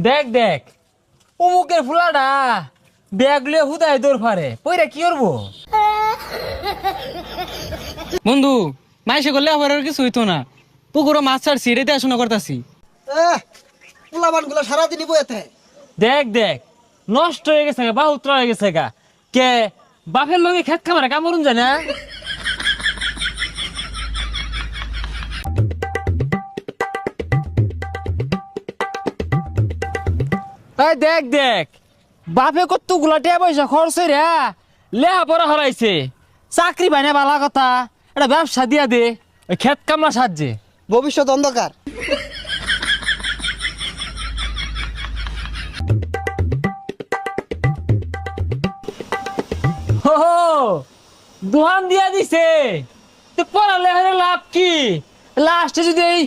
দেখ দেখ অমুকের ফুলাটা ব্যাগ লিয়ে হুদায় দৌড় ফারে পইরা কি করবো? বন্ধু মাইসে করলে আবার আর কিছু হইতো না। পুকুরও মাছ ছাড়ছি, রেতে আসনা করতাছি। পোলাবান গুলো সারাদিনই বইতে। দেখ দেখ নষ্ট হয়ে গেছে গা, বাহুত্র হয়ে গেছে গা। কে বাপের লগে খেত খামারে কামড়ুন যায় না? এই দেখ দেখ বাপে কত গুলাটিয়া পয়সা খরচ রে লেহা পড়া হরাইছে, চাকরি পাই না বালা কথা, এটা ব্যবসা দিয়া দে ওই খেত কামলা সাহায্যে। ভবিষ্যৎ অন্ধকার। হো দোহান দিয়া দিছে তো পড়ালে লাভ কি? লাস্টে যদি এই